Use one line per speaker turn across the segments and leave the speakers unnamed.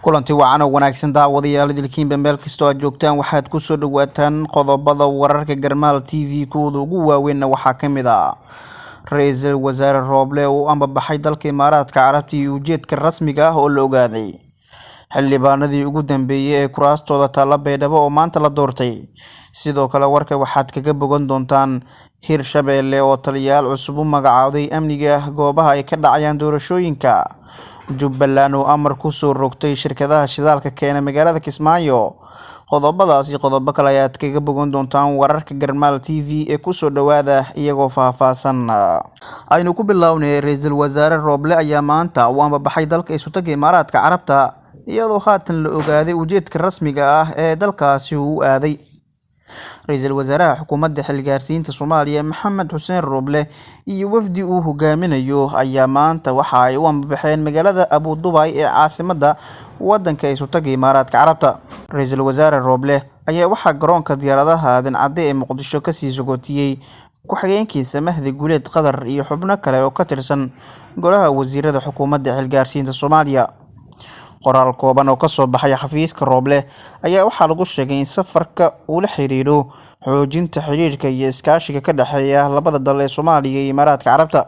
kulanti wacan oo wanaagsan daawadayaal idilkiinba meel kastoo aad joogtaan waxaad ku soo dhawaataan qodobada wararka Garmaal TV kooda ugu waaweyn waxaa ka mid ah Ra'iisul Wasaare Roble oo ambabaxay dalka Imaaraadka Carabta iyo ujeedka rasmiga ah oo la ogaaday xildhibaanadii ugu dambeeyay ee kuraastooda taala Baydhabo oo maanta la doortay sidoo kale warka waxaad kaga bogan doontaan Hirshabelle oo taliyaal cusub u magacaawday amniga goobaha ay ka dhacayaan doorashooyinka Jubbaland oo amar ku soo rogtay shirkadaha shidaalka keena magaalada Kismaayo qodobadaas iyo qodobo kale ayaad kaga bogan doontaan wararka Garmaal TV ee ku soo dhawaada iyagoo faahfaahsan aynu ku bilownay Ra'iisul Wasaare Roble ayaa maanta u ambabaxay dalka Isutaga Imaaraadka Carabta iyadoo haatan la ogaaday ujeedka rasmiga ah ee dalkaasi uu aaday Ra'iisul Wasaaraha Xukuumadda Xilgaarsiinta Soomaaliya Maxamed Xuseen Roble iyo wafdi uu hogaaminayo ayaa maanta waxa ay u ambabaxeen magaalada Abu Dhabi ee caasimadda waddanka Isutaga Imaaraadka Carabta Ra'iisul Wasaare Roble ayaa waxa garoonka diyaaradaha Aadan Cadde ee Muqdisho ka sii sogootiyay ku-xigeenkiisa Mahdi Guuleed Qadar iyo xubno kale oo ka tirsan golaha wasiirada Xukuumadda Xilgaarsiinta Soomaaliya qoraal kooban oo ka soo baxay xafiiska Roble ayaa waxa lagu sheegay in safarka uu la xiriiro xoojinta xiriirka iyo iskaashiga ka dhaxeeya labada dal ee Soomaaliya iyo Imaaraadka Carabta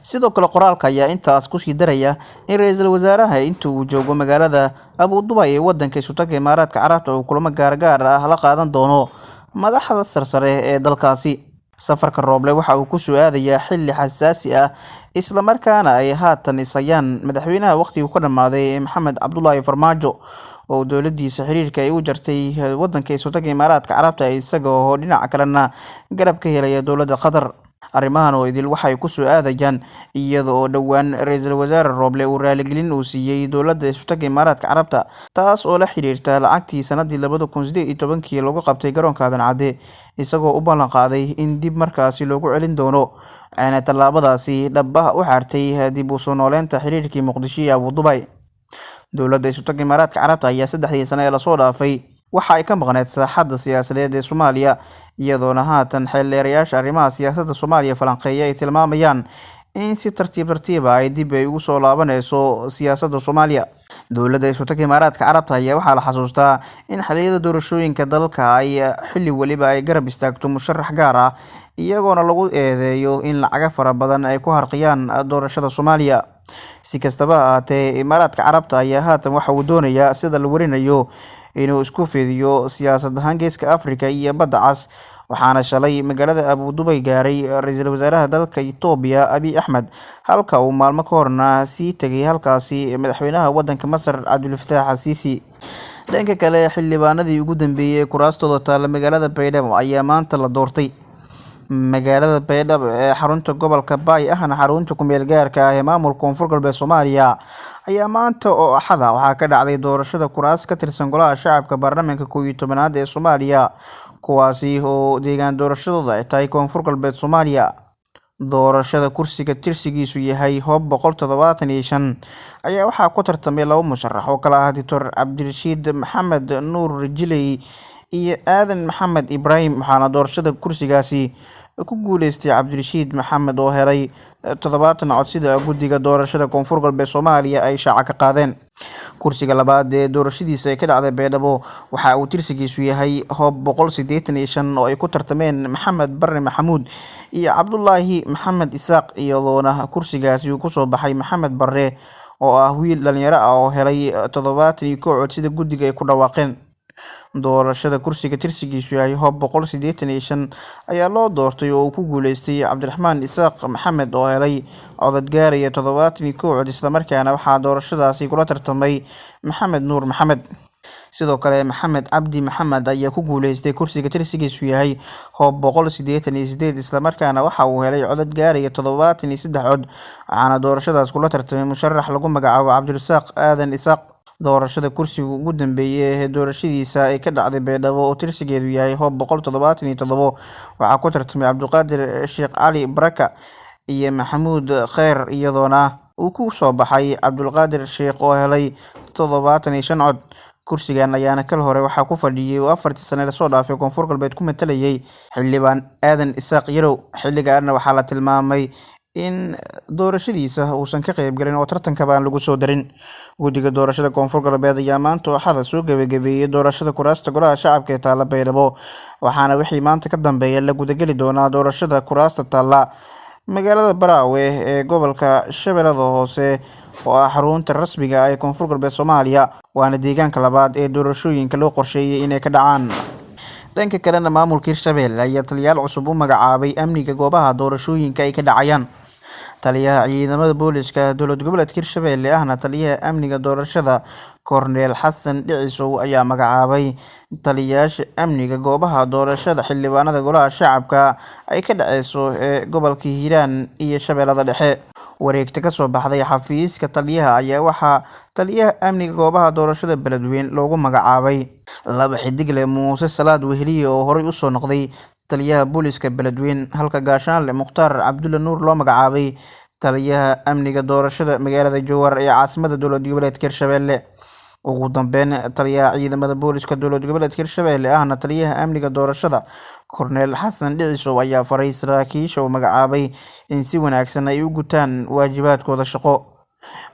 sidoo kale qoraalka ayaa intaas ku sii daraya in Ra'iisul Wasaaraha intuu joogo magaalada Abu Dhabi ee waddanka Isutaga Imaaraadka Carabta uu kulamo gaar ah la qaadan doono madaxda sarsare ee dalkaasi safarka Roble waxa uu ku soo aadayaa xilli xasaasi ah isla markaana ay haatan isayaan madaxweynaha waqtigu ka dhamaaday Maxamed Cabdullaahi Farmaajo oo dowladdiisa xiriirka ay u jartay waddanka Isutaga Imaaraadka Carabta isagoo dhinaca kalena garab ka helaya dowladda Qatar arrimahan oo idil waxay ku soo aadayaan iyadoo dhawaan Ra'iisul Wasaare Roble uu raaligelin uu siiyay dowladda Isutaga Imaaraadka Carabta taas oo la xiriirta lacagtii sanadii 2018 lagu qabtay garoonka Aadan Cadde isagoo u ballan qaaday in dib markaasi loogu celin doono ayna tallaabadaasi dhabaha u xaartay dib u soo nooleynta xiriirkii Muqdisho iyo Abu Dhabi dowladda Isutaga Imaaraadka Carabta ayaa 3 sano ee la soo dhaafay waxa ay ka maqneed saaxadda siyaasadeed ee Soomaaliya iyadoona haatan xeelleerayaasha arrimaha siyaasadda Soomaaliya falanqeeya ay tilmaamayaan in si tartiib ay dib ugu soo laabanayso siyaasadda Soomaaliya dowladda Isutaga Imaaraadka Carabta ayaa waxaa la xasuustaa in xilliyada doorashooyinka dalka ay xilli waliba ay garab istaagto musharax gaar ah iyagoona lagu eedeeyo in lacag fara badan ay ku harqiyaan doorashada Soomaaliya si kastaba ha ahaatee Imaaraadka Carabta ayaa haatan waxa uu doonayaa sida la warinayo inuu isku fidiyo siyaasad ahaan Geeska Afrika iyo Badda Cas waxaana shalay magaalada Abu Dhabi gaaray Ra'iisul Wasaaraha dalka Itoobiya Abiy Ahmed halka uu maalmo ka horna sii tagay halkaasi madaxweynaha waddanka Masar Abdul Fattah al-Sisi dhanka kale xildhibaanadii ugu dambeeyay kuraastooda taala magaalada Baydhabo ayaa maanta la doortay magaalada Baydhabo ee xarunta gobolka Bay ahna xarunta ku meel gaarka ah ee maamulka Koonfur Galbeed Soomaaliya ayaa maanta oo axada waxaa ka dhacday doorashada kuraas ka tirsan golaha shacabka baarlamaanka 11aad ee Soomaaliya kuwaasi oo deegaan doorashadooda ay tahay Koonfur Galbeed Soomaaliya doorashada kursiga tirsigiisu yahay hoob 175 ayaa waxaa ku tartamay laba musharax oo kala ah Dr. Cabdirashiid Maxamed Nuur Jilay iyo Aadan Maxamed Ibrahim waxaana doorashada kursigaasi ku guuleystay Cabdirashiid Maxamed oo helay 70 cod sida guddiga doorashada Koonfur Galbeed Soomaaliya ay shaaca ka qaadeen kursiga labaad ee doorashadiisa ka dhacday Baydhabo waxa uu tirsigiisu yahay hoob 185 oo ay ku tartameen Maxamed Barre Maxamuud iyo Cabdullaahi Maxamed Isaaq iyadoona kursigaasi uu ku soo baxay Maxamed Barre oo ah wiil dhalinyaro ah oo helay 71 cod sida guddiga ay ku dhawaaqeen doorashada kursiga tirsigiisu yahay hoob 185 ayaa loo doortay oo uu ku guuleystay Cabdiraxmaan Isaaq Maxamed oo helay codad gaaraya 71 cod isla markaana waxaa doorashadaasi kula tartamay Maxamed Nuur Maxamed sidoo kale Maxamed Cabdi Maxamed ayaa ku guuleystay kursiga tirsigiisu yahay hoob 188 isla markaana waxa uu helay codad gaaraya 73 cod waxaana doorashadaas kula tartamay musharax lagu magacaabo Cabdirasaaq Aadan Isaaq doorashada kursiga ugu dambeeyay ee doorashadiisa ay ka dhacday Baydhabo oo tirsigeedu yahay hoob 177 waxaa ku tartamay Cabdiqaadir Sheekh Cali Baraka iyo Maxamuud Khayr iyadoona uu ku soo baxay Cabdulqaadir Sheekh oo helay 75 cod kursigan ayaana kal hore waxaa ku fadhiyay 4 sano la soo dhaafay Koonfur Galbeed ku matalayay xildhibaan Aadan Isaaq Yarow xilligaana waxaa la tilmaamay in doorashadiisa uusan ka qayb galin oo tartanka baan lagu soo darin. Guddiga doorashada Koonfur Galbeed ayaa maanta Axada soo gabagabeeyay doorashada kuraasta Golaha Shacabka ee Taalla Baydhabo, waxaana wixii maanta ka dambeeya la gudageli doonaa doorashada kuraasta taalla magaalada Baraawe ee gobolka Shabeellada Hoose oo ah xarunta rasmiga ah ee Koonfur Galbeed Soomaaliya, waana deegaanka labaad ee doorashooyinka loo qorsheeyay inay ka dhacaan. Dhanka kalena, maamulka Hirshabelle ayaa taliyayaal cusub u magacaabay amniga goobaha doorashooyinka ay ka dhacayaan. Taliyaha ciidamada booliska dowlad goboleedka Hirshabelle ahna taliyaha amniga doorashada Korneel Xasan Dhicisow ayaa magacaabay taliyayaasha amniga goobaha doorashada xildhibaanada Golaha Shacabka ay ka dhaceyso ee gobolka Hiiraan iyo Shabeellada Dhexe. Wareegta ka soo baxday xafiiska taliyaha ayaa waxaa taliyaha amniga goobaha doorashada Beledweyne loogu magacaabay laba xidigle Muuse Salaad Weheliye oo horey u soo noqday taliyaha booliska Beledweyne, halka Gaashaanle Mukhtaar Cabdulle Nuur loo magacaabay taliyaha amniga doorashada magaalada Jowhar ee caasimadda dowlad goboleedka Hirshabelle. Ugu dambeyn, taliyaha ciidamada booliska dowlad goboleedka Hirshabelle ahna taliyaha amniga doorashada Korneel Xasan Dhicisow ayaa faray saraakiisha uu magacaabay in si wanaagsan ay u gutaan waajibaadkooda shaqo.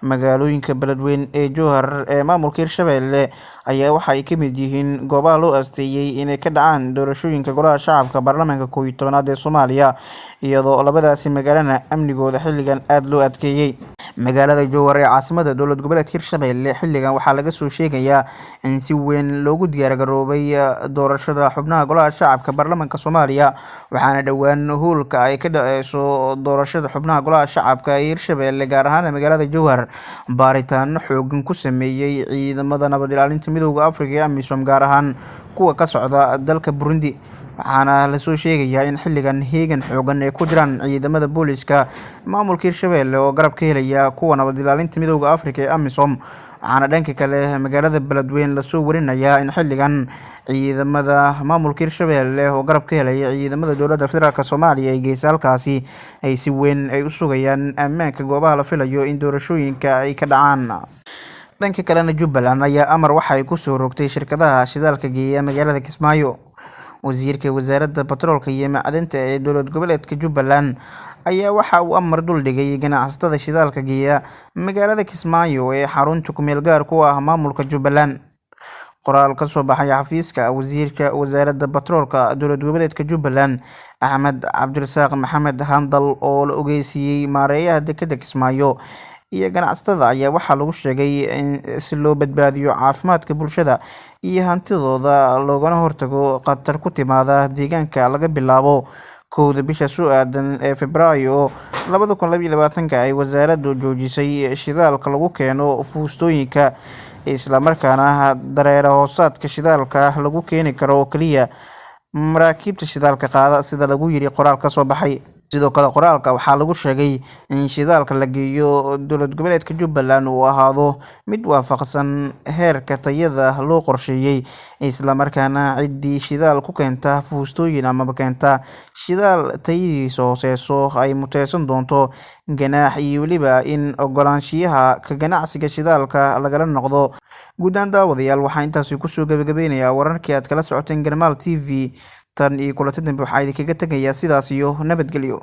Magaalooyinka Beledweyne ee Jowhar ee maamulka Hirshabelle ayaa waxa ay ka mid yihiin goobaha loo asteeyay inay ka dhacaan doorashooyinka Golaha Shacabka Baarlamaanka 11aad ee Soomaaliya, iyadoo labadaasi magaalana amnigooda xilligan aad loo adkeeyay. Magaalada Jowhar ee caasimadda dowlad goboleedka Hirshabelle xilligan waxaa laga soo sheegayaa in si weyn loogu diyaar garoobay doorashada xubnaha Golaha Shacabka Baarlamaanka Soomaaliya, waxaana dhowaan hoolka ay ka dhaceyso doorashada xubnaha Golaha Shacabka ee Hirshabelle gaar ahaan magaalada Jowhar baaritaano xooggan ku sameeyay ciidamada nabad ilaalinta Midowga Afrika ee AMISOM, gaar ahaan kuwa ka socda dalka Burundi. Waxaana la soo sheegayaa in xilligan heegan xooggan ay ku jiraan ciidamada booliska maamulka Hirshabelle oo garab ka helaya kuwa nabad ilaalinta Midowga Afrika ee AMISOM. Waxaana dhanka kale magaalada Beledweyne lasoo warinayaa in xilligan ciidamada maamulka Hirshabelle oo garab ka helaya ciidamada dowladda federaalk Soomaaliya ee geesa halkaasi ay si weyn u sugayaan ammaanka goobaha la filayo in doorashooyinka ay ka dhacaan. Dhanka kalena, Jubbaland ayaa amar waxa ay ku soo rogtay shirkadaha shidaalka geeya magaalada Kismaayo. Wasiirka Wasaaradda Batroolka iyo Macdanta ee dowlad goboleedka Jubbaland ayaa waxa uu amar dul dhigay ganacsatada shidaalka geeya magaalada Kismaayo ee xarunta ku meel gaar ku ah maamulka Jubbaland. Qoraal ka soo baxay xafiiska Wasiirka Wasaaradda Batroolka dowlad goboleedka Jubbaland Axmed Cabdirasaaq Maxamed Handal oo la ogeysiiyay maareeyaha dekedda Kismaayo iyo ganacsatada ayaa waxaa lagu sheegay in si loo badbaadiyo caafimaadka bulshada iyo hantidooda loogana hortago khatar ku timaada deegaanka laga bilaabo 1 bisha soo aadan ee Febraayo 2022 ay wasaaraddu joojisay shidaalka lagu keeno fuustooyinka, isla markaana dareere hoosaadka shidaalka lagu keeni karo oo kaliya maraakiibta shidaalka qaada, sida lagu yiri qoraal ka soo baxay. Sidoo kale, qoraalka waxaa lagu sheegay in shidaalka la geeyo dowlad goboleedka Jubbaland uu ahaado mid waafaqsan heerka tayada loo qorsheeyay, isla markaana ciddii shidaal ku keenta fuustooyin ama keenta shidaal tayadiisu hooseyso ay muteysan doonto ganaax iyo weliba in ogolaanshiyaha ka ganacsiga shidaalka lagala noqdo. Guud ahaan daawadayaal, waxaa intaasi kusoo gabagabeynayaa wararkii aad kala socoteen Garmaal TV. Tan iyo kulanti dambe waxaa idinkaga tegayaa sidaas iyo nabadgelyo.